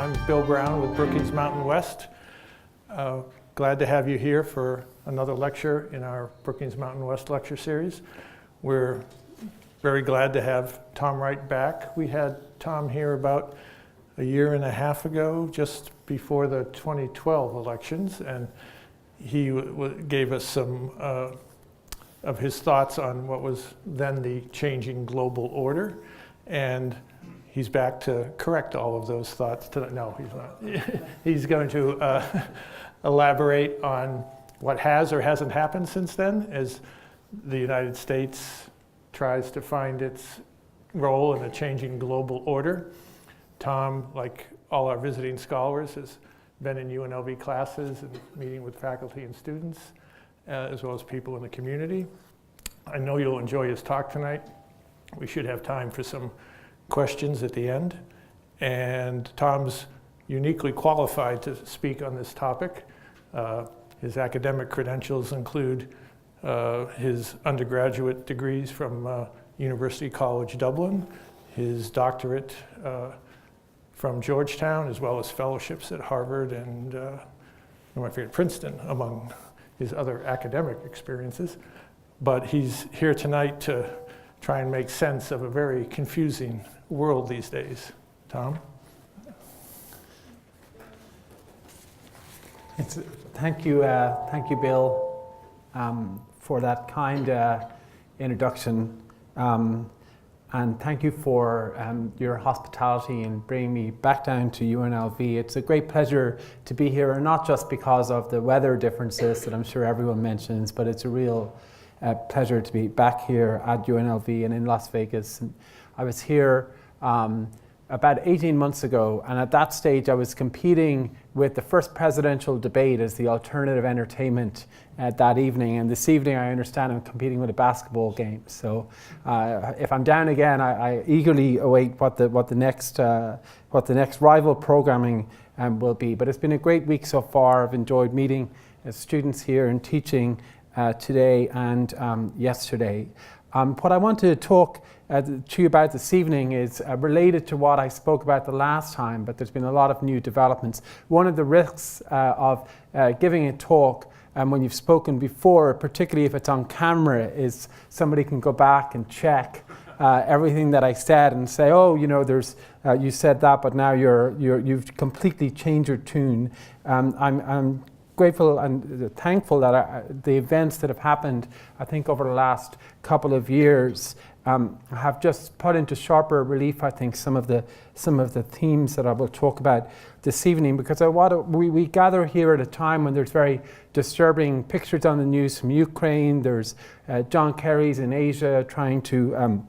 I'm Bill Brown with Brookings Mountain West. Glad to have you here for another lecture in our Brookings Mountain West lecture series. We're very glad to have Tom Wright back. We had Tom here about a year and a half ago, just before the 2012 elections, and he gave us some of his thoughts on what was then the changing global order, and he's back to correct all of those thoughts today. No, he's not. He's going to elaborate on what has or hasn't happened since then as the United States tries to find its role in a changing global order. Tom, like all our visiting scholars, has been in UNLV classes and meeting with faculty and students, as well as people in the community. I know you'll enjoy his talk tonight. We should have time for some questions at the end. And Tom's uniquely qualified to speak on this topic. His academic credentials include his undergraduate degrees from University College Dublin, his doctorate from Georgetown, as well as fellowships at Harvard and I forget, Princeton, among his other academic experiences. But he's here tonight to try and make sense of a very confusing world these days. Tom? Thank you, Bill, for that kind introduction. And thank you for your hospitality in bringing me back down to UNLV. It's a great pleasure to be here, and not just because of the weather differences that I'm sure everyone mentions, but it's a real pleasure to be back here at UNLV and in Las Vegas. And I was here about 18 months ago, and at that stage I was competing with the first presidential debate as the alternative entertainment that evening, and this evening I understand I'm competing with a basketball game. So if I'm down again, I eagerly await what the next rival programming will be. But it's been a great week so far. I've enjoyed meeting students here and teaching today and yesterday. What I want to talk to you about this evening is related to what I spoke about the last time, but there's been a lot of new developments. One of the risks of giving a talk when you've spoken before, particularly if it's on camera, is somebody can go back and check everything that I said and say, oh, you know, you said that, but now you've completely changed your tune. I'm grateful and thankful that the events that have happened, I think, over the last couple of years have just put into sharper relief, I think, some of the themes that I will talk about this evening, because we gather here at a time when there's very disturbing pictures on the news from Ukraine. There's John Kerry's in Asia trying to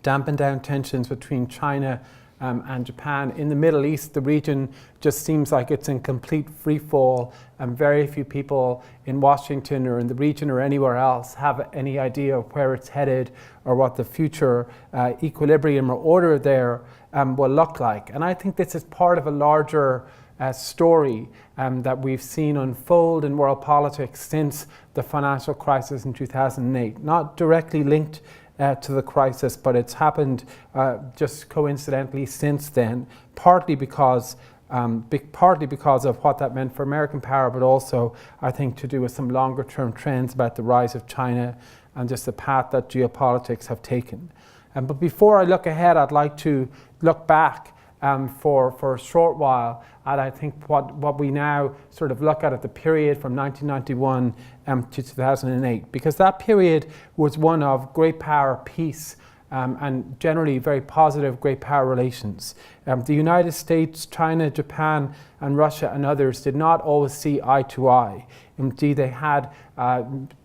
dampen down tensions between China and Japan. In the Middle East, the region just seems like it's in complete free fall, and very few people in Washington or in the region or anywhere else have any idea of where it's headed or what the future equilibrium or order there will look like. And I think this is part of a larger story that we've seen unfold in world politics since the financial crisis in 2008, not directly linked to the crisis, but it's happened just coincidentally since then, partly because of what that meant for American power, but also I think to do with some longer term trends about the rise of China and just the path that geopolitics have taken. But before I look ahead, I'd like to look back for a short while at, I think, what we now sort of look at the period from 1991 to 2008, because that period was one of great power peace and generally very positive great power relations. The United States, China, Japan, and Russia and others did not always see eye to eye. Indeed, they had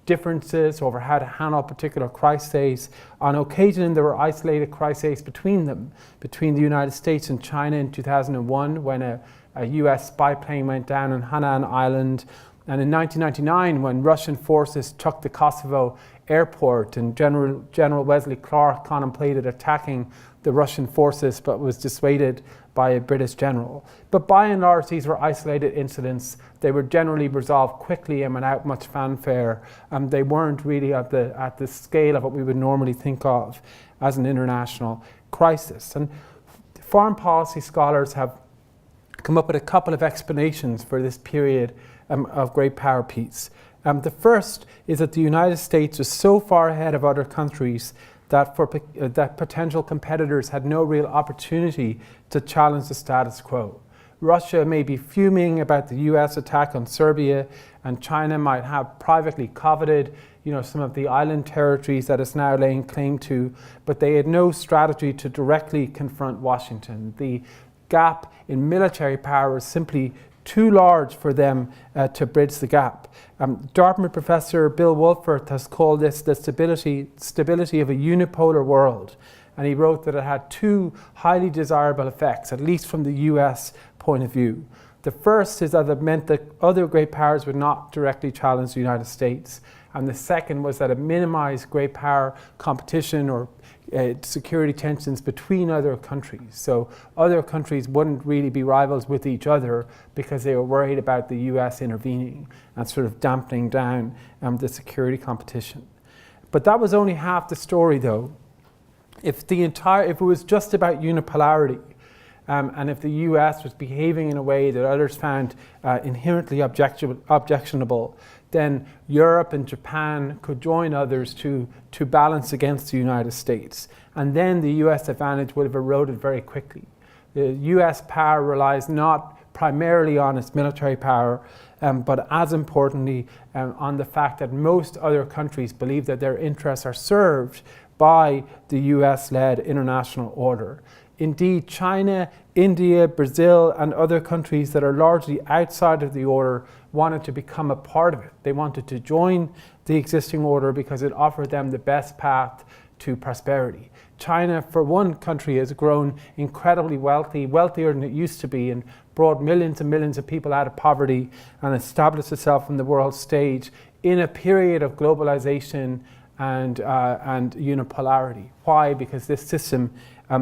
differences over how to handle particular crises. On occasion, there were isolated crises between them, between the United States and China in 2001, when a US spy plane went down on Hainan Island, and in 1999, when Russian forces took the Kosovo airport, and General Wesley Clark contemplated attacking the Russian forces but was dissuaded by a British general. But by and large, these were isolated incidents. They were generally resolved quickly and without much fanfare. They weren't really at the scale of what we would normally think of as an international crisis. And foreign policy scholars have come up with a couple of explanations for this period of great power peace. The first is that the United States was so far ahead of other countries that that potential competitors had no real opportunity to challenge the status quo. Russia may be fuming about the US attack on Serbia, and China might have privately coveted, some of the island territories that it's now laying claim to, but they had no strategy to directly confront Washington. The gap in military power is simply too large for them to bridge the gap. Dartmouth professor Bill Wolfert has called this the stability of a unipolar world, and he wrote that it had two highly desirable effects, at least from the US point of view. The first is that it meant that other great powers would not directly challenge the United States, and the second was that it minimized great power competition or security tensions between other countries. So other countries wouldn't really be rivals with each other because they were worried about the US intervening and sort of dampening down the security competition. But that was only half the story, though. If it was just about unipolarity, and if the US was behaving in a way that others found inherently objectionable, then Europe and Japan could join others to balance against the United States. And then the US advantage would have eroded very quickly. The US power relies not primarily on its military power, but as importantly on the fact that most other countries believe that their interests are served by the US-led international order. Indeed, China, India, Brazil, and other countries that are largely outside of the order wanted to become a part of it. They wanted to join the existing order because it offered them the best path to prosperity. China, for one country, has grown incredibly wealthy, wealthier than it used to be, and brought millions and millions of people out of poverty and established itself on the world stage in a period of globalization and unipolarity. Why? Because this system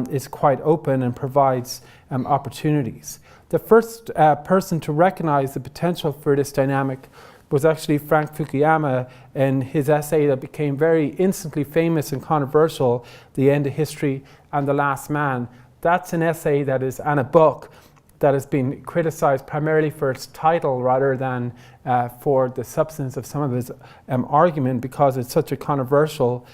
is quite open and provides opportunities. The first person to recognize the potential for this dynamic was actually Frank Fukuyama in his essay that became very instantly famous and controversial, The End of History and the Last Man. That's an essay and a book that has been criticized primarily for its title rather than for the substance of some of his argument, because it's such a controversial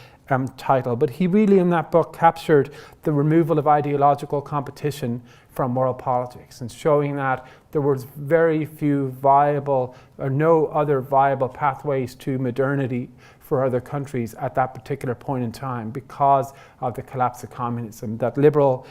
title. But he really, in that book, captured the removal of ideological competition from world politics and showing that there was very few viable or no other viable pathways to modernity for other countries at that particular point in time because of the collapse of communism. That liberal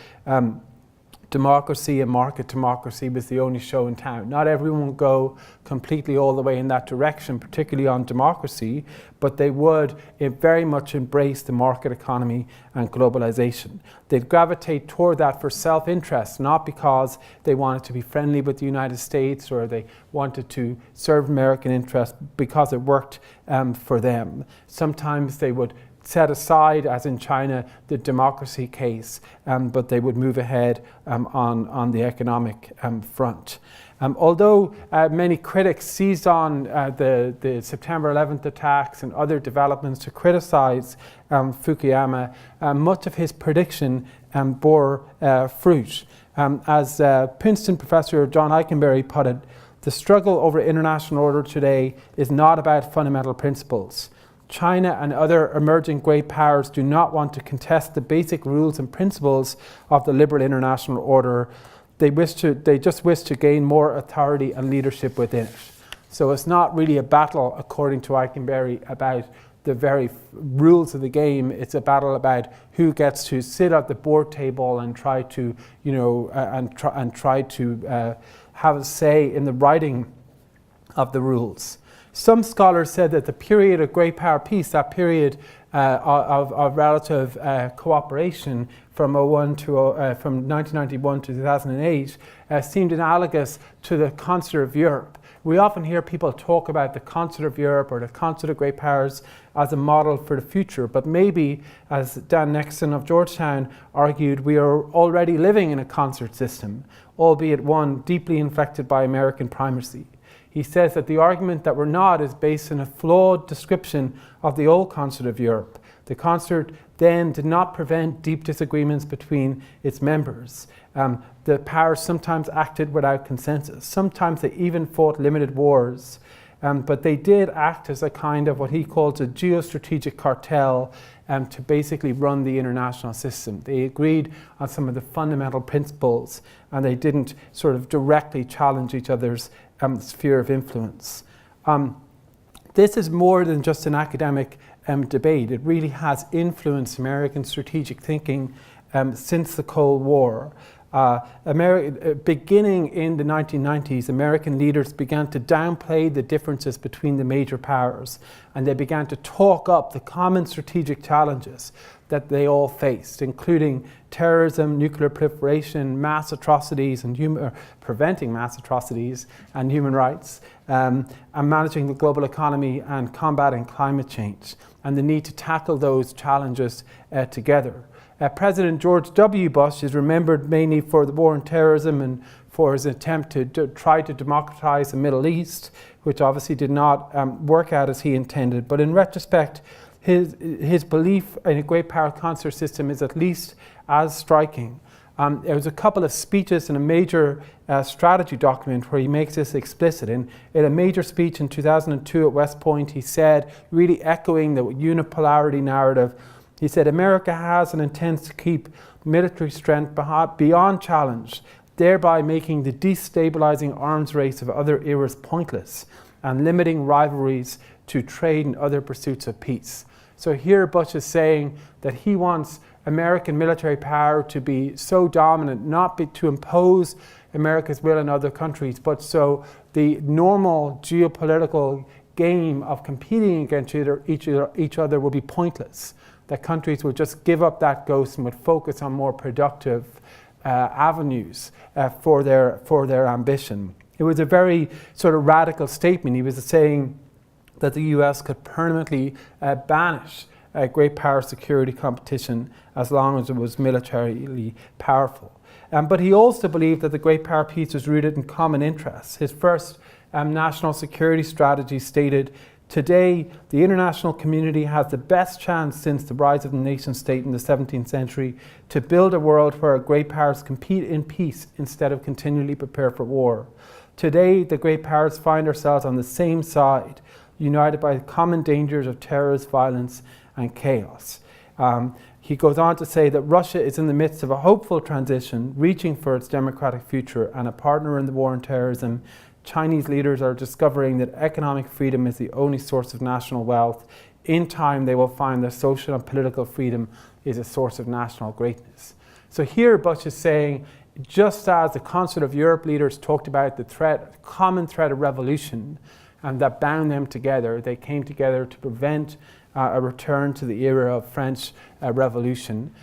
democracy and market democracy was the only show in town. Not everyone would go completely all the way in that direction, particularly on democracy, but they would very much embrace the market economy and globalization. They'd gravitate toward that for self-interest, not because they wanted to be friendly with the United States or they wanted to serve American interests, because it worked for them. Sometimes they would set aside, as in China, the democracy case, but they would move ahead on the economic front. Although many critics seized on the September 11th attacks and other developments to criticize Fukuyama, much of his prediction bore fruit. As Princeton professor John Eikenberry put it, the struggle over international order today is not about fundamental principles. China and other emerging great powers do not want to contest the basic rules and principles of the liberal international order. They just wish to gain more authority and leadership within it. So it's not really a battle, according to Eikenberry, about the very rules of the game. It's a battle about who gets to sit at the board table and try to, have a say in the writing of the rules. Some scholars said that the period of great power peace, that period of relative cooperation from 1991 to 2008, seemed analogous to the concert of Europe. We often hear people talk about the concert of Europe or the concert of great powers as a model for the future, but maybe, as Dan Nexon of Georgetown argued, we are already living in a concert system, albeit one deeply infected by American primacy. He says that the argument that we're not is based on a flawed description of the old concert of Europe. The concert then did not prevent deep disagreements between its members. The powers sometimes acted without consensus. Sometimes they even fought limited wars. But they did act as a kind of what he calls a geostrategic cartel to basically run the international system. They agreed on some of the fundamental principles, and they didn't sort of directly challenge each other's sphere of influence. This is more than just an academic debate. It really has influenced American strategic thinking since the Cold War. Beginning in the 1990s, American leaders began to downplay the differences between the major powers, and they began to talk up the common strategic challenges that they all faced, including terrorism, nuclear proliferation, mass atrocities, and preventing mass atrocities and human rights, and managing the global economy and combating climate change, and the need to tackle those challenges together. President George W. Bush is remembered mainly for the war on terrorism and for his attempt to try to democratize the Middle East, which obviously did not work out as he intended. But in retrospect, his belief in a great power concert system is at least as striking. There was a couple of speeches in a major strategy document where he makes this explicit. In a major speech in 2002 at West Point, he said, really echoing the unipolarity narrative, he said, America has and intends to keep military strength beyond challenge, thereby making the destabilizing arms race of other eras pointless and limiting rivalries to trade and other pursuits of peace. So here Bush is saying that he wants American military power to be so dominant, not to impose America's will in other countries, but so the normal geopolitical game of competing against each other will be pointless. That countries would just give up that ghost and would focus on more productive avenues for their ambition. It was a very sort of radical statement. He was saying that the US could permanently banish great power security competition as long as it was militarily powerful. But he also believed that the great power peace was rooted in common interests. His first national security strategy stated, today, the international community has the best chance since the rise of the nation state in the 17th century to build a world where great powers compete in peace instead of continually prepare for war. Today, the great powers find ourselves on the same side, united by the common dangers of terrorist violence and chaos. He goes on to say that Russia is in the midst of a hopeful transition, reaching for its democratic future and a partner in the war on terrorism. Chinese leaders are discovering that economic freedom is the only source of national wealth. In time, they will find that social and political freedom is a source of national greatness. So here Bush is saying, just as the Concert of Europe leaders talked about the common threat of revolution, and that bound them together, they came together to prevent a return to the era of French Revolution.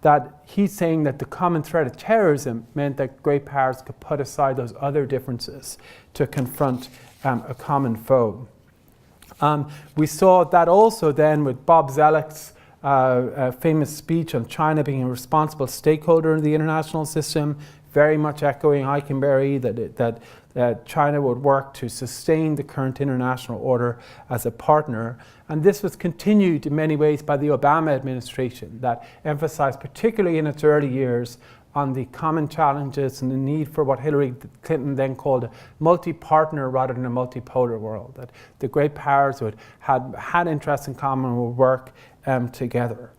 That he's saying that the common threat of terrorism meant that great powers could put aside those other differences to confront a common foe. We saw that also then with Bob Zelek's famous speech on China being a responsible stakeholder in the international system, very much echoing Eikenberry that China would work to sustain the current international order as a partner. And this was continued in many ways by the Obama administration that emphasized, particularly in its early years, on the common challenges and the need for what Hillary Clinton then called a multi-partner rather than a multipolar world, that the great powers had interests in common and would work together.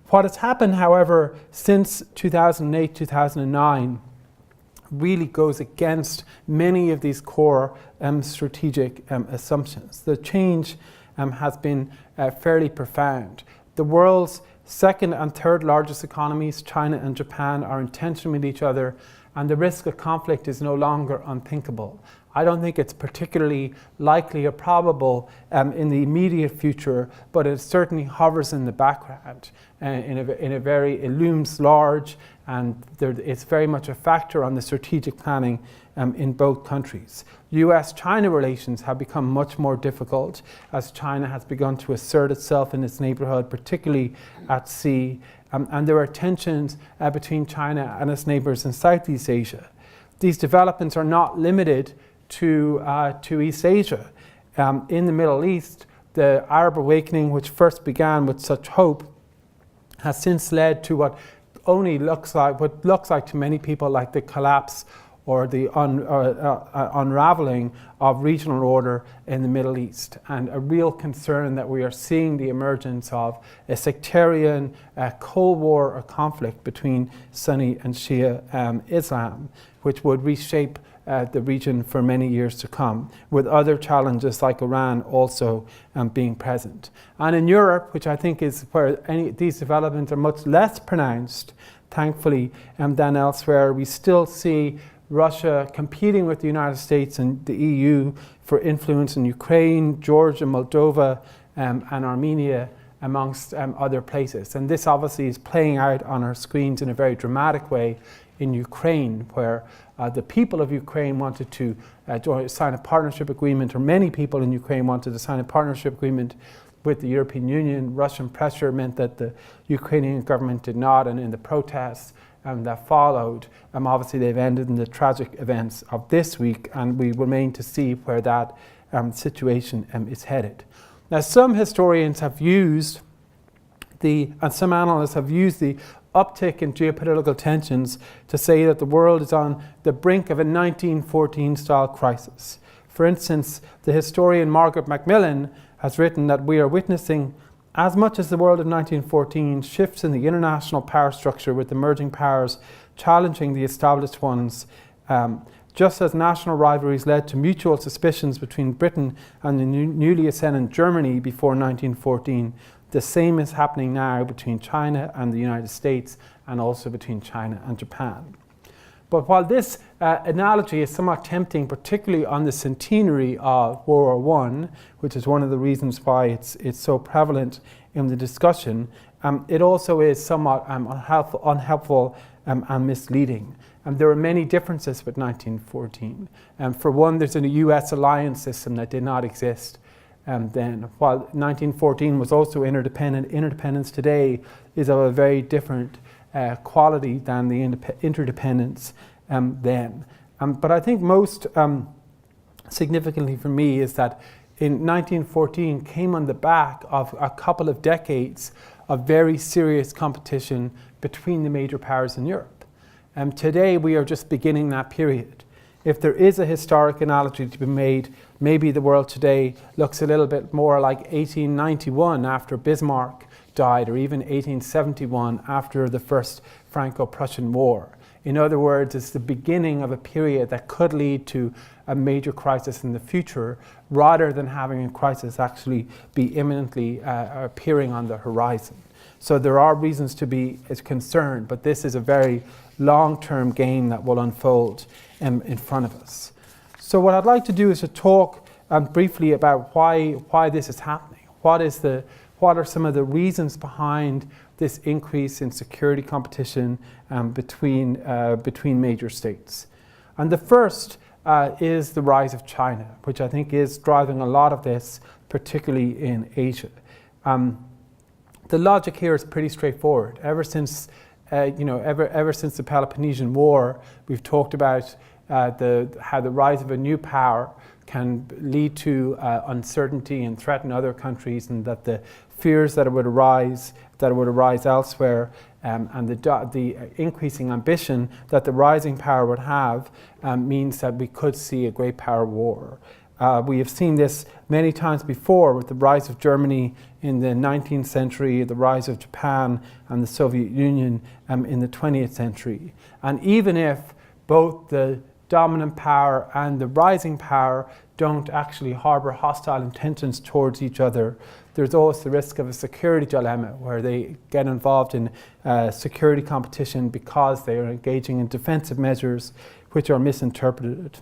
What has happened, however, since 2008, 2009 really goes against many of these core strategic assumptions. The change has been fairly profound. The world's second and third largest economies, China and Japan, are in tension with each other, and the risk of conflict is no longer unthinkable. I don't think it's particularly likely or probable in the immediate future, but it certainly hovers in the background. It looms large, and it's very much a factor on the strategic planning in both countries. US-China relations have become much more difficult as China has begun to assert itself in its neighborhood, particularly at sea, and there are tensions between China and its neighbors in Southeast Asia. These developments are not limited to East Asia. In the Middle East, the Arab awakening, which first began with such hope, has since led to what looks like to many people like the collapse or the unraveling of regional order in the Middle East, and a real concern that we are seeing the emergence of a sectarian Cold War or conflict between Sunni and Shia Islam, which would reshape the region for many years to come, with other challenges like Iran also being present. And in Europe, which I think is where these developments are much less pronounced, thankfully, than elsewhere, we still see Russia competing with the United States and the EU for influence in Ukraine, Georgia, Moldova, and Armenia, amongst other places. And this obviously is playing out on our screens in a very dramatic way in Ukraine, where the people of Ukraine wanted to sign a partnership agreement, or many people in Ukraine wanted to sign a partnership agreement with the European Union. Russian pressure meant that the Ukrainian government did not, and in the protests that followed, obviously they've ended in the tragic events of this week, and we remain to see where that situation is headed. Now, some historians have used and some analysts have used the uptick in geopolitical tensions to say that the world is on the brink of a 1914 style crisis. For instance, the historian Margaret Macmillan has written that we are witnessing, as much as the world of 1914, shifts in the international power structure, with emerging powers challenging the established ones. Just as national rivalries led to mutual suspicions between Britain and the newly ascendant Germany before 1914, the same is happening now between China and the United States, and also between China and Japan. But while this analogy is somewhat tempting, particularly on the centenary of World War I, which is one of the reasons why it's so prevalent in the discussion, it also is somewhat unhelpful and misleading. There are many differences with 1914. For one, there's a US alliance system that did not exist then. While 1914 was also interdependent, interdependence today is of a very different quality than the interdependence then. But I think most significantly for me is that in 1914 came on the back of a couple of decades of very serious competition between the major powers in Europe. Today we are just beginning that period. If there is a historic analogy to be made, maybe the world today looks a little bit more like 1891 after Bismarck died, or even 1871 after the First Franco-Prussian War. In other words, it's the beginning of a period that could lead to a major crisis in the future, rather than having a crisis actually be imminently appearing on the horizon. So there are reasons to be concerned, but this is a very long-term game that will unfold in front of us. So what I'd like to do is to talk briefly about why this is happening. What are some of the reasons behind this increase in security competition between major states? And the first is the rise of China, which I think is driving a lot of this, particularly in Asia. The logic here is pretty straightforward. Ever since the Peloponnesian War, we've talked about how the rise of a new power can lead to uncertainty and threaten other countries, and that the fears that it would arise elsewhere, and the increasing ambition that the rising power would have means that we could see a great power war. We have seen this many times before with the rise of Germany in the 19th century, the rise of Japan and the Soviet Union in the 20th century. And even if both the dominant power and the rising power don't actually harbor hostile intentions towards each other, there's always the risk of a security dilemma where they get involved in security competition because they are engaging in defensive measures which are misinterpreted.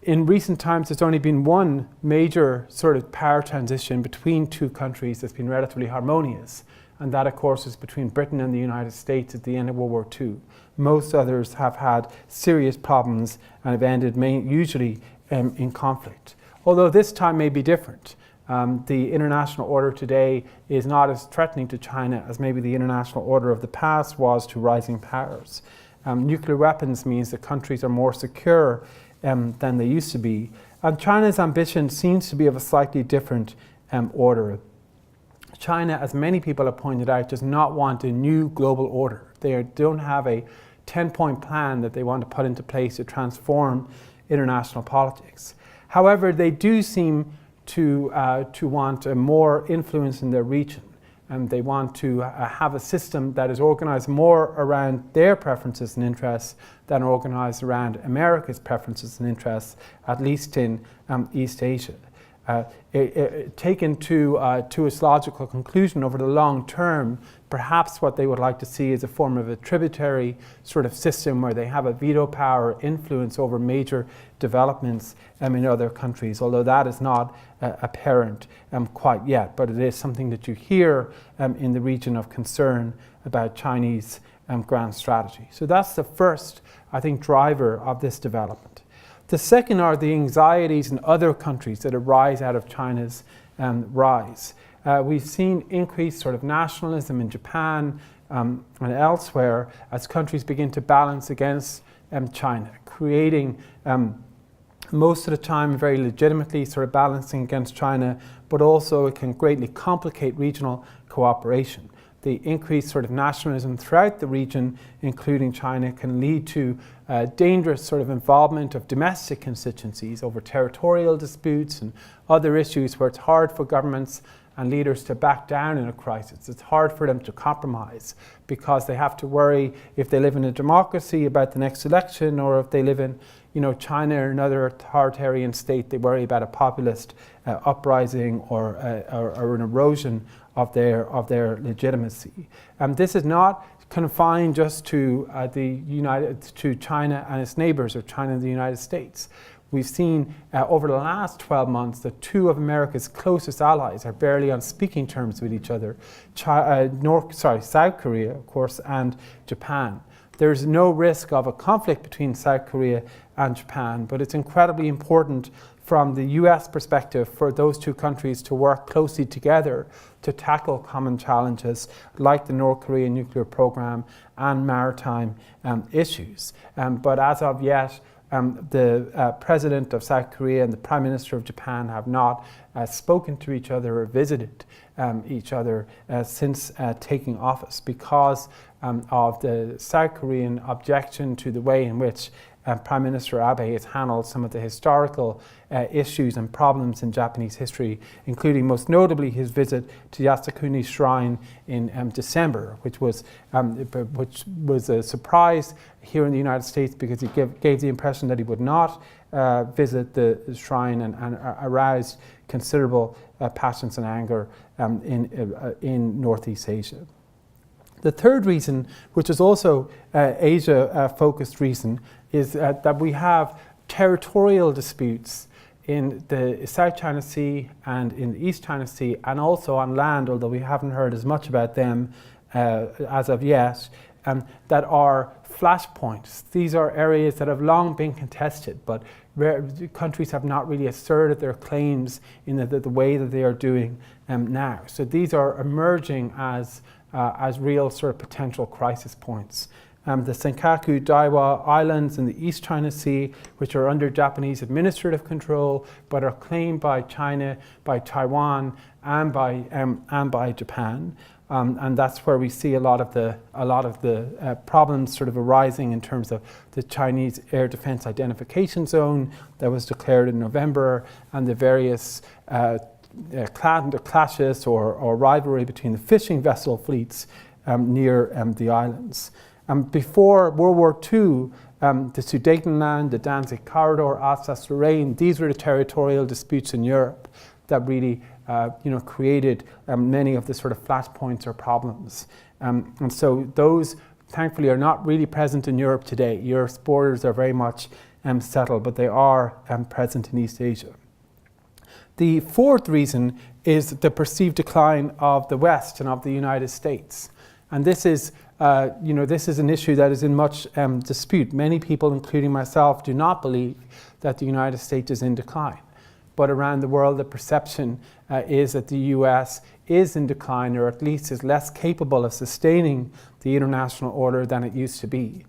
In recent times, there's only been one major sort of power transition between two countries that's been relatively harmonious, and that, of course, is between Britain and the United States at the end of World War II. Most others have had serious problems and have ended usually in conflict. Although this time may be different. The international order today is not as threatening to China as maybe the international order of the past was to rising powers. Nuclear weapons means that countries are more secure than they used to be. And China's ambition seems to be of a slightly different order. China, as many people have pointed out, does not want a new global order. They don't have a 10-point plan that they want to put into place to transform international politics. However, they do seem to want more influence in their region. And they want to have a system that is organized more around their preferences and interests than organized around America's preferences and interests, at least in East Asia. Taken to its logical conclusion over the long term, perhaps what they would like to see is a form of a tributary sort of system where they have a veto power influence over major developments in other countries, although that is not apparent quite yet, but it is something that you hear in the region of concern about Chinese grand strategy. So that's the first, I think, driver of this development. The second are the anxieties in other countries that arise out of China's rise. We've seen increased sort of nationalism in Japan and elsewhere as countries begin to balance against China, creating most of the time very legitimately sort of balancing against China, but also it can greatly complicate regional cooperation. The increased sort of nationalism throughout the region, including China, can lead to dangerous sort of involvement of domestic constituencies over territorial disputes and other issues where it's hard for governments and leaders to back down in a crisis. It's hard for them to compromise because they have to worry if they live in a democracy about the next election, or if they live in China or another authoritarian state, they worry about a populist uprising or an erosion of their legitimacy. This is not confined just to China and its neighbors, or China and the United States. We've seen over the last 12 months that two of America's closest allies are barely on speaking terms with each other, South Korea, of course, and Japan. There's no risk of a conflict between South Korea and Japan, but it's incredibly important from the US perspective for those two countries to work closely together to tackle common challenges like the North Korean nuclear program and maritime issues. But as of yet, the President of South Korea and the Prime Minister of Japan have not spoken to each other or visited each other since taking office because of the South Korean objection to the way in which Prime Minister Abe has handled some of the historical issues and problems in Japanese history, including most notably his visit to Yasukuni Shrine in December, which was a surprise here in the United States because he gave the impression that he would not visit the shrine and aroused considerable passions and anger in Northeast Asia. The third reason, which is also Asia-focused reason, is that we have territorial disputes in the South China Sea and in the East China Sea, and also on land, although we haven't heard as much about them as of yet, that are flashpoints. These are areas that have long been contested, but countries have not really asserted their claims in the way that they are doing now. So these are emerging as real sort of potential crisis points. The Senkaku Diaoyu Islands in the East China Sea, which are under Japanese administrative control, but are claimed by China, by Taiwan, and by Japan. And that's where we see a lot of the problems sort of arising in terms of the Chinese Air Defense Identification Zone that was declared in November, and the various clashes or rivalry between the fishing vessel fleets near the islands. Before World War II, the Sudetenland, the Danzig Corridor, Alsace-Lorraine, these were the territorial disputes in Europe that really created many of the sort of flashpoints or problems. And so those, thankfully, are not really present in Europe today. Europe's borders are very much settled, but they are present in East Asia. The fourth reason is the perceived decline of the West and of the United States. And this is an issue that is in much dispute. Many people, including myself, do not believe that the United States is in decline. But around the world, the perception is that the US is in decline, or at least is less capable of sustaining the international order than it used to be.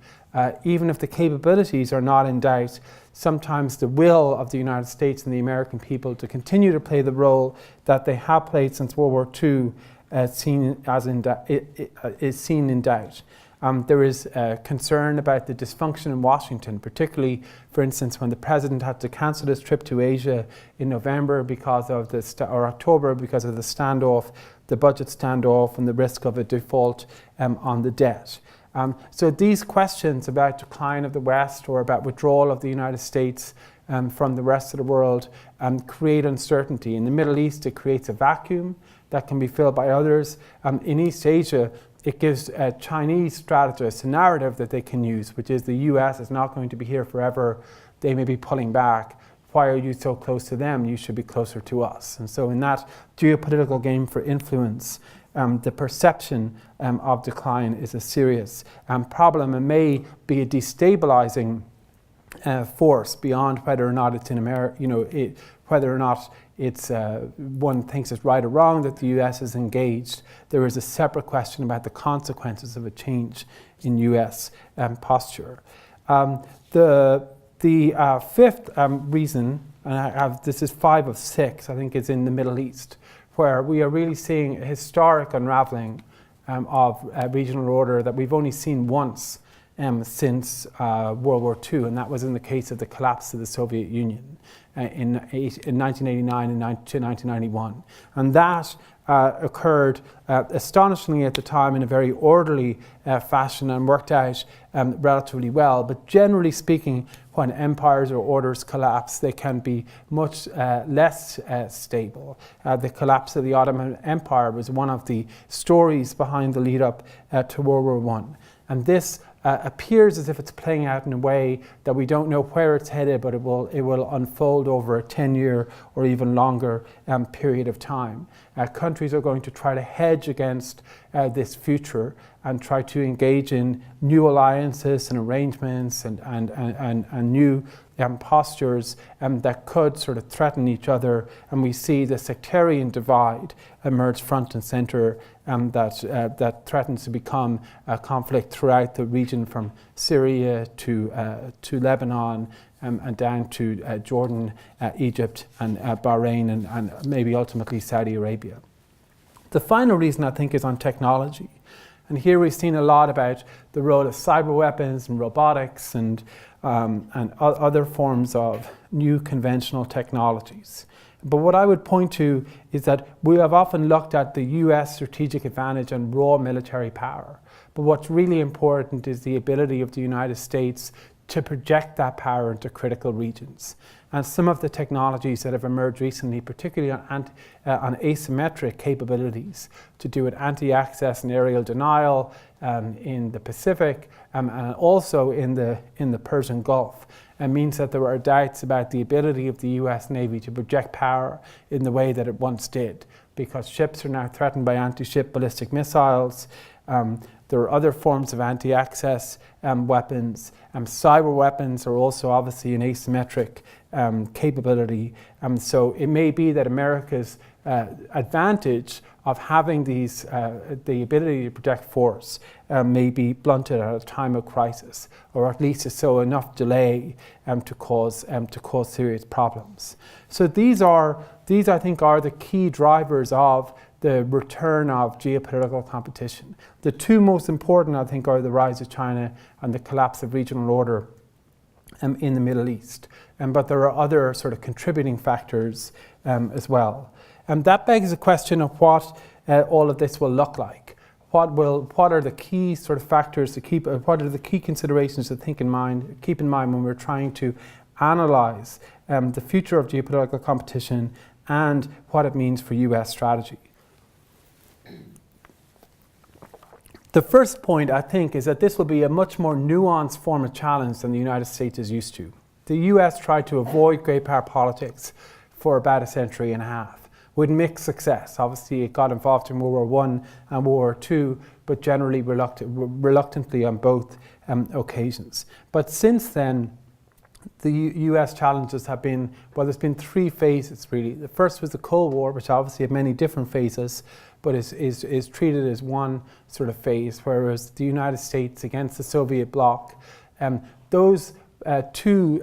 even if the capabilities are not in doubt, sometimes the will of the United States and the American people to continue to play the role that they have played since World War II is seen in doubt. There is concern about the dysfunction in Washington, particularly, for instance, when the president had to cancel his trip to Asia in November because of or October because of the standoff, the budget standoff, and the risk of a default on the debt. So these questions about decline of the West or about withdrawal of the United States from the rest of the world create uncertainty. In the Middle East, it creates a vacuum that can be filled by others. In East Asia, it gives Chinese strategists a narrative that they can use, which is the US is not going to be here forever. They may be pulling back. Why are you so close to them? You should be closer to us. And so in that geopolitical game for influence, the perception of decline is a serious problem and may be a destabilizing force beyond whether or not it's in America, whether or not it's one thinks it's right or wrong that the US is engaged. There is a separate question about the consequences of a change in US posture. The fifth reason, and this is 5 of 6, I think, is in the Middle East, where we are really seeing a historic unraveling of regional order that we've only seen once since World War II, and that was in the case of the collapse of the Soviet Union in 1989 and to 1991. And that occurred astonishingly at the time in a very orderly fashion and worked out relatively well. But generally speaking, when empires or orders collapse, they can be much less stable. The collapse of the Ottoman Empire was one of the stories behind the lead up to World War I. And this appears as if it's playing out in a way that we don't know where it's headed, but it will unfold over a 10-year or even longer period of time. Countries are going to try to hedge against this future and try to engage in new alliances and arrangements and new postures that could sort of threaten each other. And we see the sectarian divide emerge front and center that threatens to become a conflict throughout the region from Syria to Lebanon and down to Jordan, Egypt and Bahrain and maybe ultimately Saudi Arabia. The final reason, I think, is on technology. And here we've seen a lot about the role of cyber weapons and robotics and other forms of new conventional technologies. But what I would point to is that we have often looked at the US strategic advantage and raw military power. But what's really important is the ability of the United States to project that power into critical regions. And some of the technologies that have emerged recently, particularly on asymmetric capabilities to do with anti-access and aerial denial in the Pacific and also in the Persian Gulf, means that there are doubts about the ability of the US Navy to project power in the way that it once did, because ships are now threatened by anti-ship ballistic missiles. There are other forms of anti-access weapons. Cyber weapons are also obviously an asymmetric capability. So it may be that America's advantage of having these, the ability to protect force may be blunted at a time of crisis, or at least to sow enough delay to cause serious problems. So these I think are the key drivers of the return of geopolitical competition. The two most important, I think, are the rise of China and the collapse of regional order in the Middle East. But there are other sort of contributing factors as well. And that begs the question of what all of this will look like. What are the key sort of factors to keep? What are the key considerations to keep in mind when we're trying to analyze the future of geopolitical competition and what it means for U.S. strategy? The first point, I think, is that this will be a much more nuanced form of challenge than the United States is used to. The US tried to avoid great power politics for about a century and a half, with mixed success. Obviously, it got involved in World War I and World War II, but generally reluctantly on both occasions. But since then, the US challenges have been, well, there's been 3 phases really. The first was the Cold War, which obviously had many different phases, but is treated as one sort of phase, whereas the United States against the Soviet bloc Those two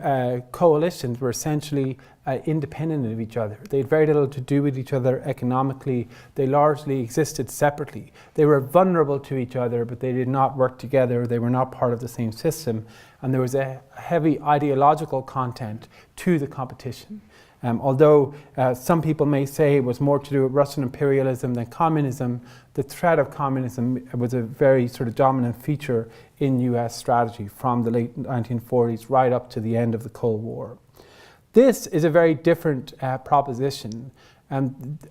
coalitions were essentially independent of each other. They had very little to do with each other economically. They largely existed separately. They were vulnerable to each other, but they did not work together. They were not part of the same system. And there was a heavy ideological content to the competition. Although some people may say it was more to do with Russian imperialism than communism, the threat of communism was a very sort of dominant feature in US strategy from the late 1940s right up to the end of the Cold War. This is a very different proposition.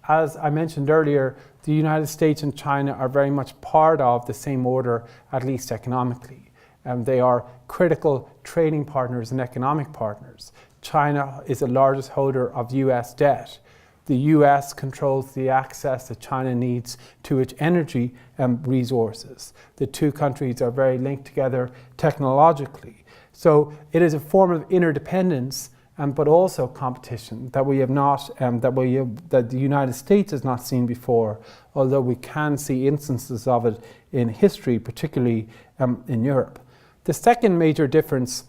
As I mentioned earlier, the United States and China are very much part of the same order, at least economically. They are critical trading partners and economic partners. China is the largest holder of US debt. The US controls the access that China needs to its energy resources. The two countries are very linked together technologically. So it is a form of interdependence, but also competition that we have not, that the United States has not seen before, although we can see instances of it in history, particularly in Europe. The second major difference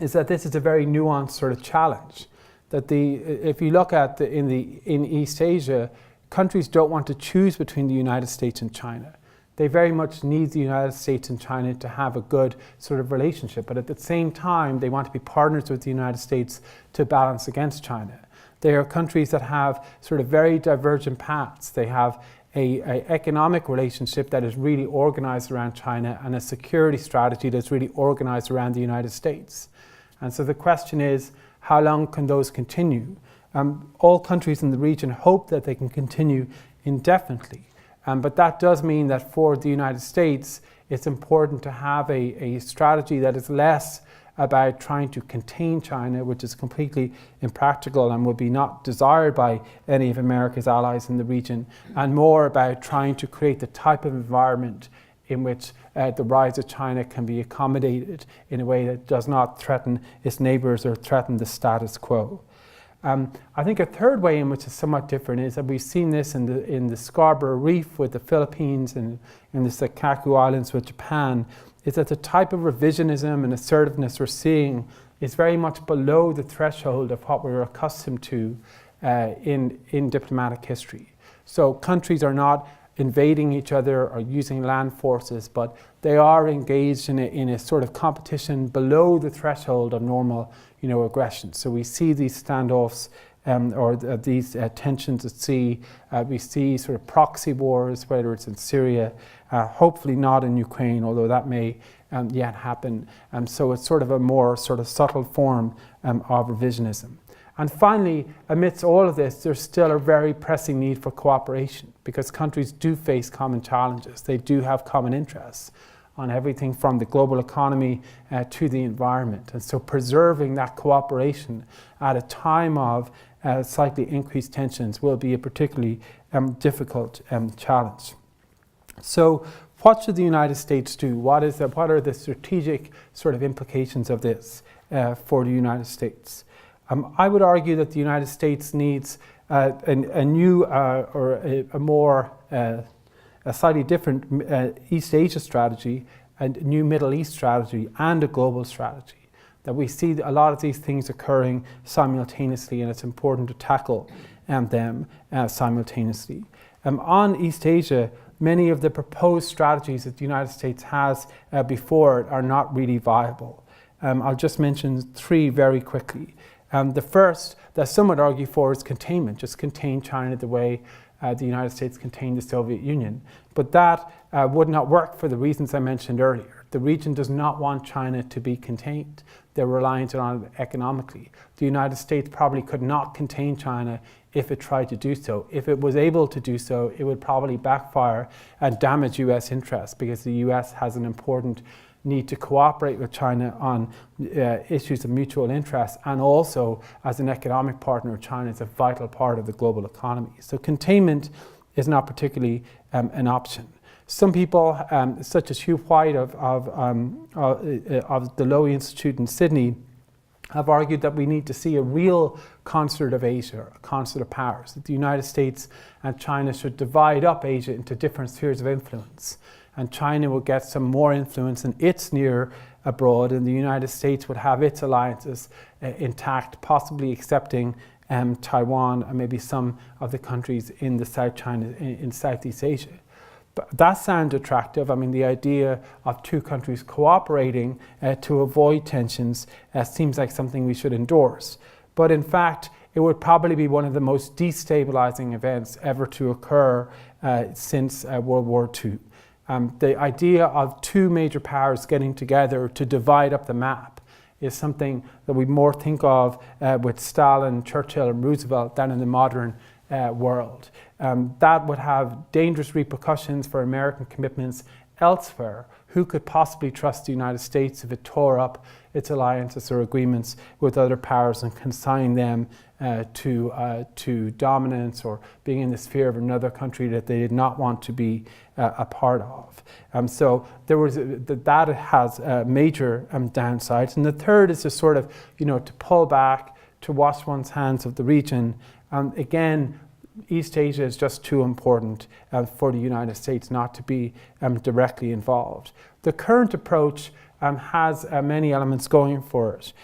is that this is a very nuanced sort of challenge. That if you look at in East Asia, countries don't want to choose between the United States and China. They very much need the United States and China to have a good sort of relationship, but at the same time, they want to be partners with the United States to balance against China. They are countries that have sort of very divergent paths. They have an economic relationship that is really organized around China and a security strategy that's really organized around the United States. And so the question is, how long can those continue? All countries in the region hope that they can continue indefinitely. But that does mean that for the United States, it's important to have a strategy that is less about trying to contain China, which is completely impractical and would be not desired by any of America's allies in the region, and more about trying to create the type of environment in which the rise of China can be accommodated in a way that does not threaten its neighbours or threaten the status quo. I think a third way in which it's somewhat different is that we've seen this in the Scarborough Reef with the Philippines and in the Senkaku Islands with Japan, is that the type of revisionism and assertiveness we're seeing is very much below the threshold of what we're accustomed to in diplomatic history. So countries are not invading each other or using land forces, but they are engaged in a sort of competition below the threshold of normal, aggression. So we see these standoffs these tensions at sea. We see sort of proxy wars, whether it's in Syria, hopefully not in Ukraine, although that may yet happen. So it's sort of a more sort of subtle form of revisionism. And finally, amidst all of this, there's still a very pressing need for cooperation because countries do face common challenges. They do have common interests on everything from the global economy to the environment. And so preserving that cooperation at a time of slightly increased tensions will be a particularly difficult challenge. So what should the United States do? What are the strategic sort of implications of this for the United States? I would argue that the United States needs a new or a more a slightly different East Asia strategy, a new Middle East strategy, and a global strategy. That we see a lot of these things occurring simultaneously, and it's important to tackle them simultaneously. On East Asia, many of the proposed strategies that the United States has before it are not really viable. I'll just mention three very quickly. The first that some would argue for is containment, just contain China the way the United States contained the Soviet Union. But that would not work for the reasons I mentioned earlier. The region does not want China to be contained. They're reliant on it economically. The United States probably could not contain China if it tried to do so. If it was able to do so, it would probably backfire and damage US interests because the US has an important need to cooperate with China on issues of mutual interest, and also as an economic partner, China is a vital part of the global economy. So containment is not particularly an option. Some people, such as Hugh White of the Lowy Institute in Sydney, have argued that we need to see a real concert of Asia, a concert of powers, that the United States and China should divide up Asia into different spheres of influence. And China will get some more influence in its near abroad, and the United States would have its alliances intact, possibly accepting Taiwan and maybe some of the countries in the South China, in Southeast Asia. But that sounds attractive. I mean, the idea of two countries cooperating to avoid tensions seems like something we should endorse. But in fact, it would probably be one of the most destabilizing events ever to occur since World War II. The idea of two major powers getting together to divide up the map is something that we more think of with Stalin, Churchill, and Roosevelt than in the modern world. That would have dangerous repercussions for American commitments elsewhere. Who could possibly trust the United States if it tore up its alliances or agreements with other powers and consign them to dominance or being in the sphere of another country that they did not want to be a part of? So there was that has major downsides. And the third is to sort of, to pull back, to wash one's hands of the region. Again, East Asia is just too important for the United States not to be directly involved. The current approach has many elements going for it,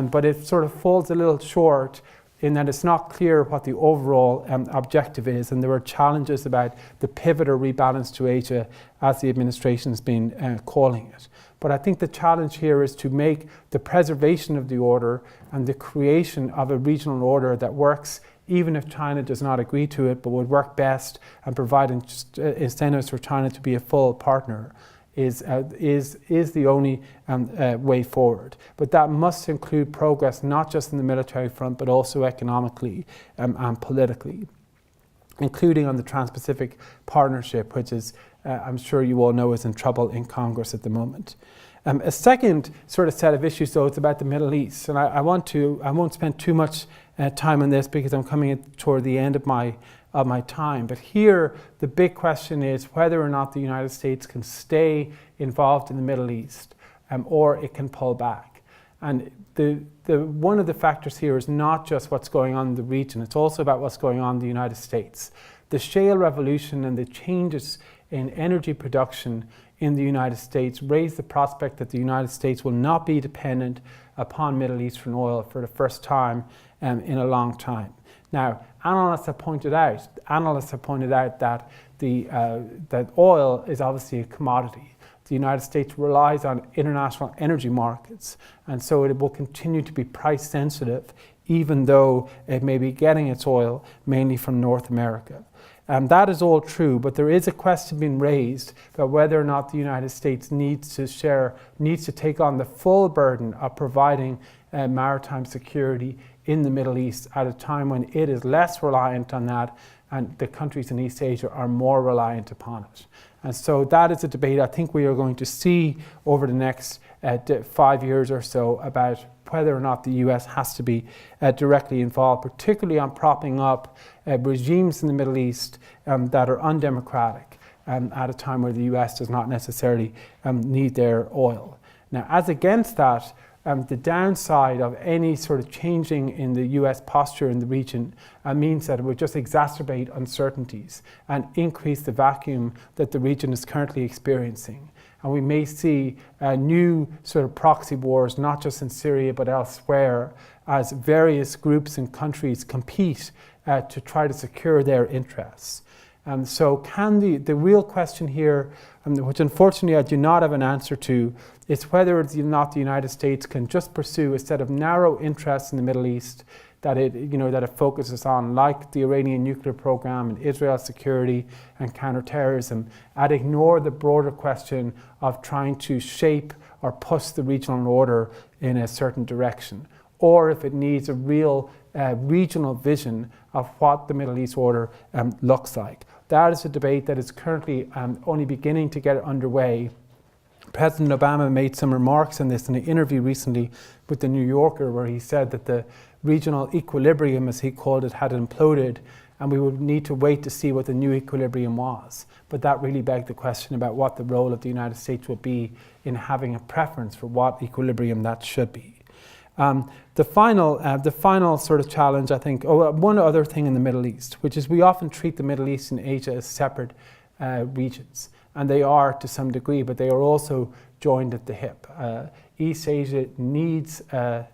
but it sort of falls a little short in that it's not clear what the overall objective is, and there are challenges about the pivot or rebalance to Asia, as the administration's been calling it. But I think the challenge here is to make the preservation of the order and the creation of a regional order that works even if China does not agree to it, but would work best and provide incentives for China to be a full partner, is the only way forward. But that must include progress not just in the military front, but also economically and politically, including on the Trans-Pacific Partnership, which is, I'm sure you all know, is in trouble in Congress at the moment. A second sort of set of issues, though, is about the Middle East, and I won't spend too much time on this because I'm coming toward the end of my time. But here, the big question is whether or not the United States can stay involved in the Middle East, or it can pull back. And one of the factors here is not just what's going on in the region; it's also about what's going on in the United States. The shale revolution and the changes in energy production in the United States raise the prospect that the United States will not be dependent upon Middle Eastern oil for the first time in a long time. Now, analysts have pointed out that that oil is obviously a commodity. The United States relies on international energy markets, and so it will continue to be price sensitive, even though it may be getting its oil mainly from North America. That is all true, but there is a question being raised about whether or not the United States needs to take on the full burden of providing maritime security in the Middle East at a time when it is less reliant on that and the countries in East Asia are more reliant upon it. And so that is a debate I think we are going to see over the next 5 years or so about whether or not the US has to be directly involved, particularly on propping up regimes in the Middle East that are undemocratic at a time where the US does not necessarily need their oil. Now, as against that, the downside of any sort of changing in the US posture in the region means that it would just exacerbate uncertainties and increase the vacuum that the region is currently experiencing. And we may see new sort of proxy wars, not just in Syria but elsewhere, as various groups and countries compete to try to secure their interests. So can the real question here, which unfortunately I do not have an answer to, is whether or not the United States can just pursue a set of narrow interests in the Middle East that it focuses on, like the Iranian nuclear program and Israel's security and counterterrorism, and ignore the broader question of trying to shape or push the regional order in a certain direction, or if it needs a real regional vision of what the Middle East order looks like. That is a debate that is currently only beginning to get underway. President Obama made some remarks on this in an interview recently with the New Yorker, where he said that the regional equilibrium, as he called it, had imploded, and we would need to wait to see what the new equilibrium was. But that really begged the question about what the role of the United States would be in having a preference for what equilibrium that should be. The final sort of challenge, I think, one other thing in the Middle East, which is we often treat the Middle East and Asia as separate regions, and they are to some degree, but they are also joined at the hip. East Asia needs a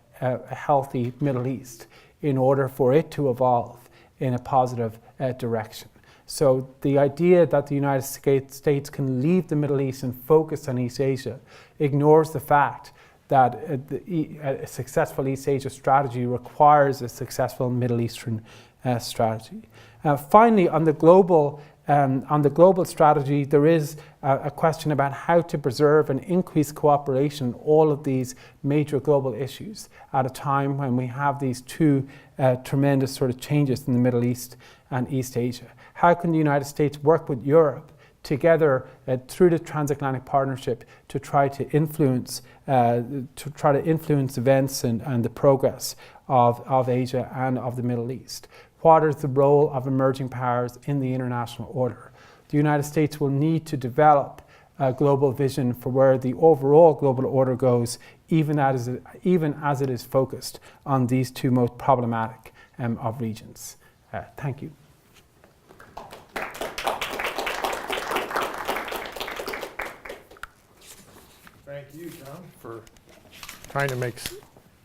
healthy Middle East in order for it to evolve in a positive direction. So the idea that the United States can leave the Middle East and focus on East Asia ignores the fact that a successful East Asia strategy requires a successful Middle Eastern strategy. Finally, on the global strategy, there is a question about how to preserve and increase cooperation in all of these major global issues at a time when we have these two tremendous sort of changes in the Middle East and East Asia. How can the United States work with Europe together through the transatlantic partnership to try to influence events and the progress of Asia and of the Middle East? What is the role of emerging powers in the international order? The United States will need to develop a global vision for where the overall global order goes, even as it is focused on these two most problematic of regions. Thank you. Thank you, John, for trying to make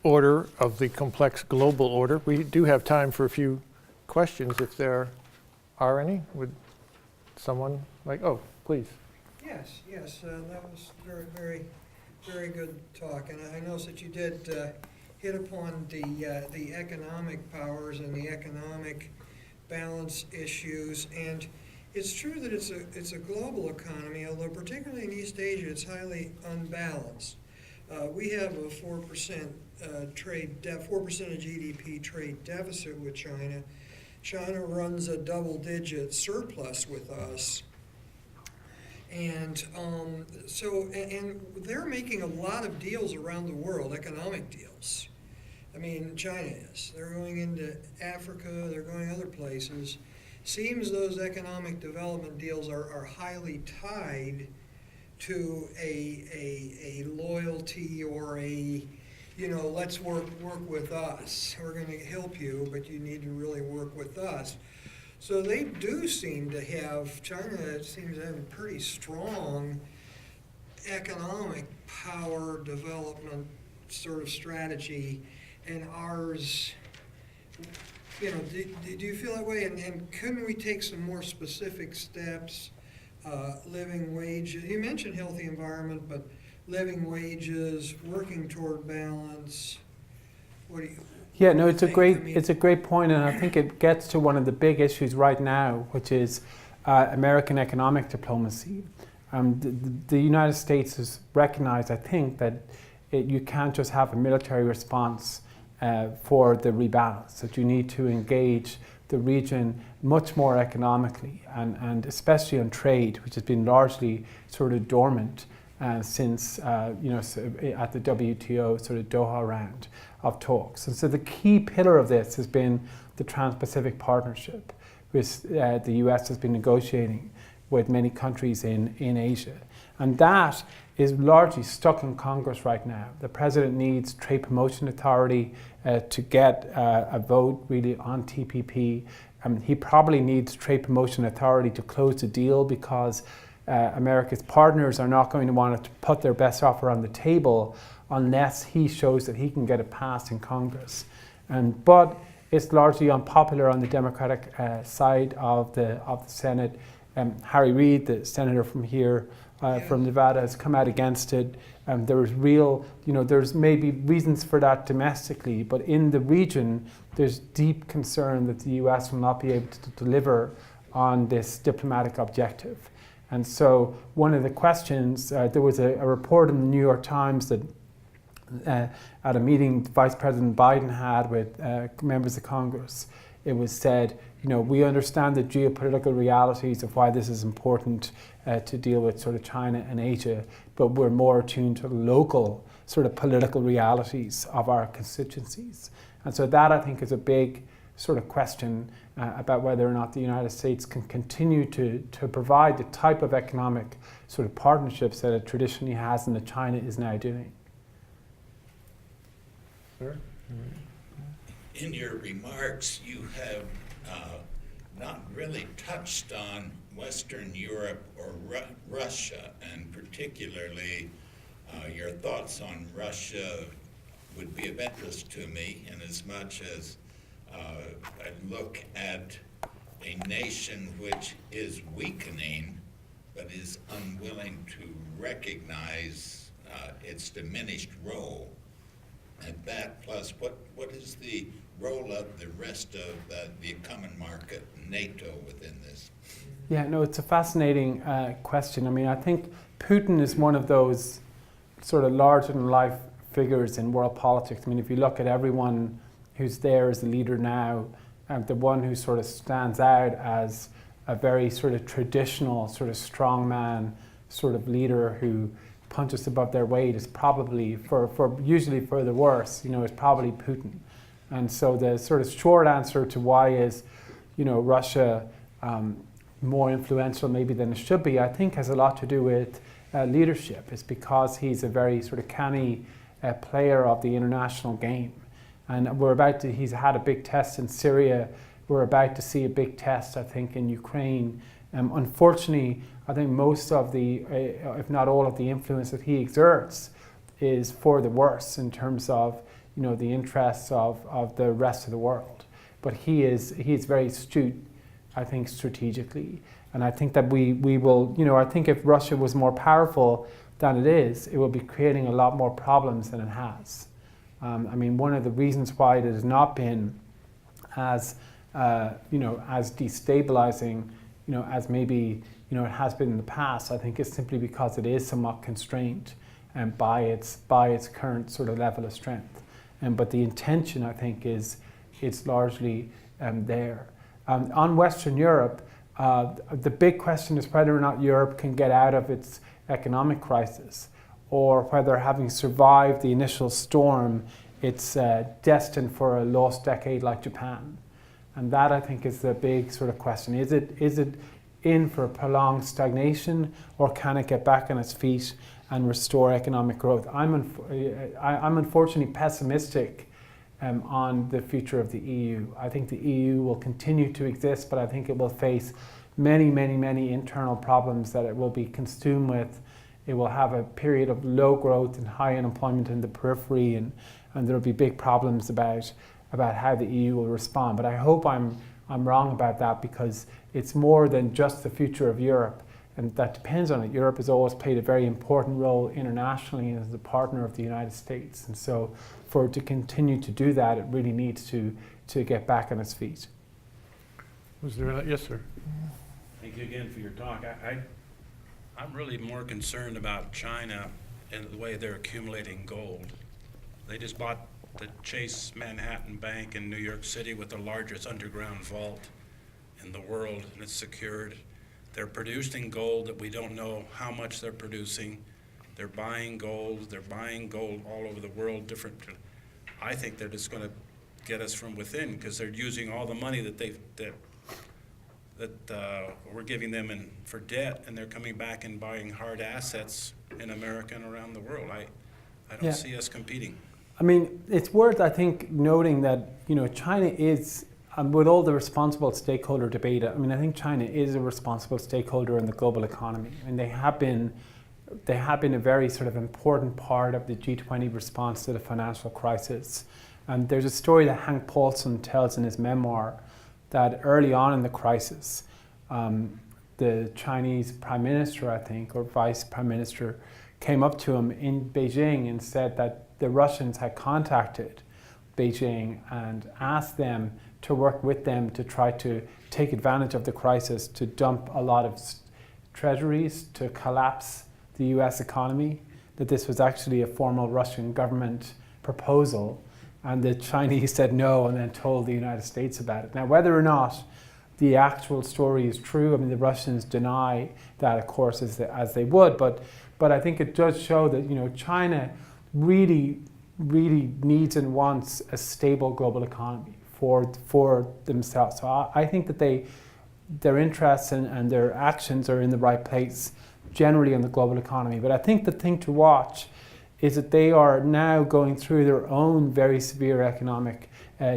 order of the complex global order. We do have time for a few questions, if there are any. Would someone like, oh, please. Yes, that was very good talk. And I noticed that you did hit upon the economic powers and the economic balance issues. And it's true that it's a global economy, although particularly in East Asia, it's highly unbalanced. We have a 4% 4% of GDP trade deficit with China. China runs a double-digit surplus with us. And and they're making a lot of deals around the world, economic deals. I mean, China is. They're going into Africa, they're going other places. Seems those economic development deals are highly tied to a loyalty or a, let's work with us. We're going to help you, but you need to really work with us. So they do seem to have, China seems to have a pretty strong economic power development sort of strategy, and ours, do you feel that way? And couldn't we take some more specific steps? Living wages, you mentioned healthy environment, but living wages, working toward balance. What do you? Yeah, no, it's a great point, and I think it gets to one of the big issues right now, which is American economic diplomacy. The United States has recognized, I think, that you can't just have a military response for the rebalance, that you need to engage the region much more economically, and especially on trade, which has been largely sort of dormant since at the WTO sort of Doha round of talks. And so the key pillar of this has been the Trans-Pacific Partnership, which the US has been negotiating with many countries in Asia. And that is largely stuck in Congress right now. The president needs Trade Promotion Authority to get a vote really on TPP. He probably needs Trade Promotion Authority to close the deal, because America's partners are not going to want to put their best offer on the table unless he shows that he can get it passed in Congress. But it's largely unpopular on the Democratic side of the Senate. Harry Reid, the senator from here, from Nevada, has come out against it. There's there's maybe reasons for that domestically, but in the region, there's deep concern that the US will not be able to deliver on this diplomatic objective. And so one of the questions, there was a report in the New York Times that at a meeting Vice President Biden had with members of Congress, it was said, we understand the geopolitical realities of why this is important to deal with sort of China and Asia, but we're more attuned to local sort of political realities of our constituencies. And so that, I think, is a big sort of question about whether or not the United States can continue to provide the type of economic sort of partnerships that it traditionally has and that China is now doing. Sure. In your remarks, you have not really touched on Western Europe or Russia, and particularly Your thoughts on Russia would be of interest to me in as much as I look at a nation which is weakening but is unwilling to recognize its diminished role. And that plus, what is the role of the rest of the common market, NATO, within this? Yeah, no, it's a fascinating question. I mean, I think Putin is one of those sort of larger-than-life figures in world politics. I mean, if you look at everyone who's there as a leader now, the one who sort of stands out as a very sort of traditional, sort of strongman sort of leader who punches above their weight is probably, usually for the worse, is probably Putin. And so the sort of short answer to why is, Russia more influential maybe than it should be, I think has a lot to do with leadership. It's because he's a very sort of canny player of the international game. And he's had a big test in Syria. We're about to see a big test, I think, in Ukraine. Unfortunately, I think most of the, if not all of the influence that he exerts is for the worse in terms of, the interests of the rest of the world. But he is very astute, I think, strategically. And I think that we will, I think if Russia was more powerful than it is, it will be creating a lot more problems than it has. I mean, one of the reasons why it has not been as, as destabilizing, as maybe, it has been in the past, I think is simply because it is somewhat constrained by its current sort of level of strength. But the intention, I think, is largely there. On Western Europe, the big question is whether or not Europe can get out of its economic crisis, or whether, having survived the initial storm, it's destined for a lost decade like Japan. And that, I think, is the big sort of question. Is it in for a prolonged stagnation, or can it get back on its feet and restore economic growth? I'm unfortunately pessimistic on the future of the EU. I think the EU will continue to exist, but I think it will face many, many, many internal problems that it will be consumed with. It will have a period of low growth and high unemployment in the periphery, and there will be big problems about how the EU will respond. But I hope I'm wrong about that, because it's more than just the future of Europe, and that depends on it. Europe has always played a very important role internationally as a partner of the United States, and so for it to continue to do that, it really needs to get back on its feet. Was there yes, sir? Thank you again for your talk. I'm really more concerned about China and the way they're accumulating gold. They just bought the Chase Manhattan Bank in New York City with the largest underground vault in the world, and it's secured. They're producing gold that we don't know how much they're producing. They're buying gold all over the world, I think they're just going to get us from within, because they're using all the money that we're giving them for debt, and they're coming back and buying hard assets in America and around the world. I don't see us competing. I mean, it's worth, I think, noting that, China is, with all the responsible stakeholder debate, I mean, I think China is a responsible stakeholder in the global economy. I mean, they have been a very sort of important part of the G20 response to the financial crisis. And there's a story that Hank Paulson tells in his memoir that early on in the crisis, the Chinese prime minister, I think, or vice prime minister, came up to him in Beijing and said that the Russians had contacted Beijing and asked them to work with them to try to take advantage of the crisis to dump a lot of treasuries to collapse the US economy, that this was actually a formal Russian government proposal, and the Chinese said no and then told the United States about it. Now, whether or not the actual story is true, I mean, the Russians deny that, of course, as they would, but I think it does show that, China really, really needs and wants a stable global economy for themselves. So I think that their interests and their actions are in the right place generally in the global economy. But I think the thing to watch is that they are now going through their own very severe economic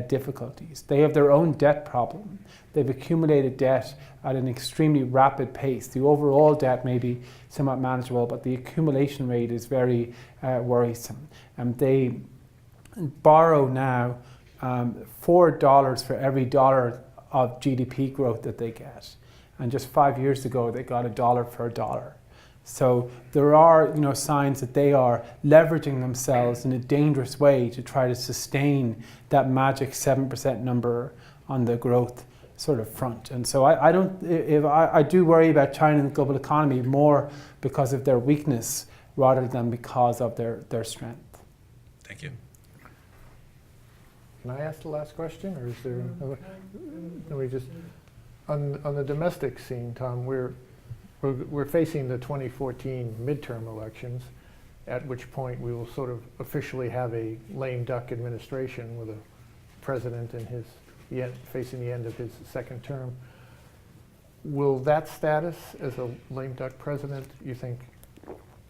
difficulties. They have their own debt problem. They've accumulated debt at an extremely rapid pace. The overall debt may be somewhat manageable, but the accumulation rate is very worrisome. And they borrow now $4 for every dollar of GDP growth that they get. And just 5 years ago, they got $1 for $1. So there are, signs that they are leveraging themselves in a dangerous way to try to sustain that magic 7% number on the growth sort of front. And so I do worry about China and the global economy more because of their weakness rather than because of their strength. Thank you. Can I ask the last question, or is there? Can we just on the domestic scene, Tom? We're facing the 2014 midterm elections, at which point we will sort of officially have a lame duck administration with a president in facing the end of his second term. Will that status as a lame duck president, you think,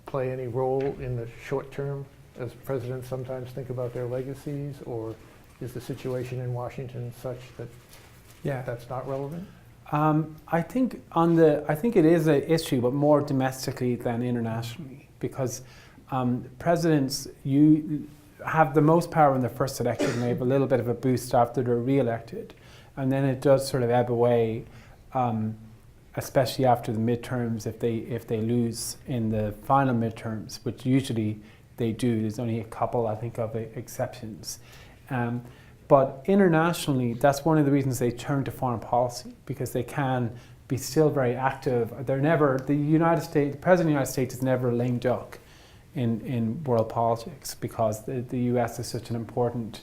play any role in the short term, as presidents sometimes think about their legacies, or is the situation in Washington such that that's not relevant? I think it is an issue, but more domestically than internationally, because presidents have the most power in their first election, and they have a little bit of a boost after they're re-elected, and then it does sort of ebb away, especially after the midterms if they lose in the final midterms, which usually they do. There's only a couple, I think, of exceptions. But internationally, that's one of the reasons they turn to foreign policy, because they can be still very active. The President of the United States is never a lame duck in world politics, because the US is such an important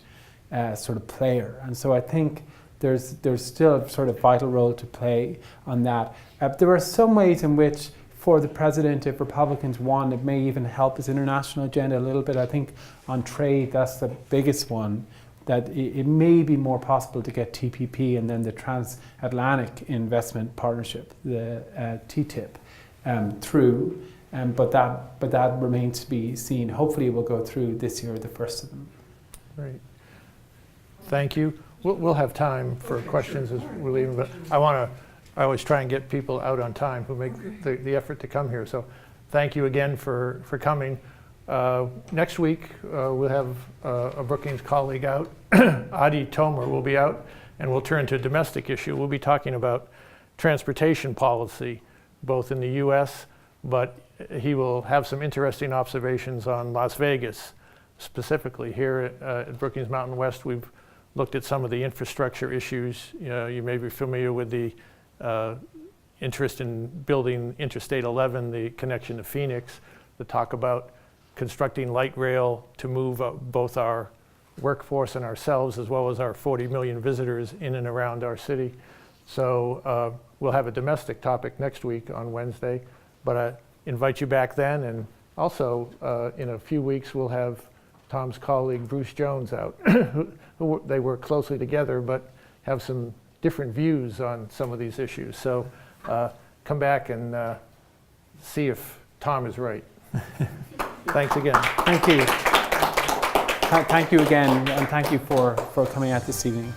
sort of player. And so I think there's still a sort of vital role to play on that. There are some ways in which, for the president, if Republicans won, it may even help his international agenda a little bit. I think on trade, that's the biggest one, that it may be more possible to get TPP and then the Transatlantic Investment Partnership, the TTIP, through. But that remains to be seen. Hopefully it will go through this year, the first of them. Great. Thank you. We'll have time for questions as we're leaving, but I always try and get people out on time who make the effort to come here. So thank you again for coming. Next week, we'll have a Brookings colleague out. Adi Tomer will be out, and we'll turn to a domestic issue. We'll be talking about transportation policy, both in the US, but he will have some interesting observations on Las Vegas. Specifically, here at Brookings Mountain West, we've looked at some of the infrastructure issues. You may be familiar with the interest in building Interstate 11, the connection to Phoenix, the talk about constructing light rail to move both our workforce and ourselves, as well as our 40 million visitors in and around our city. So we'll have a domestic topic next week on Wednesday, but I invite you back then. And also in a few weeks, we'll have Tom's colleague Bruce Jones out. They work closely together, but have some different views on some of these issues. So come back and see if Tom is right. Thanks again. Thank you. Thank you again, and thank you for coming out this evening.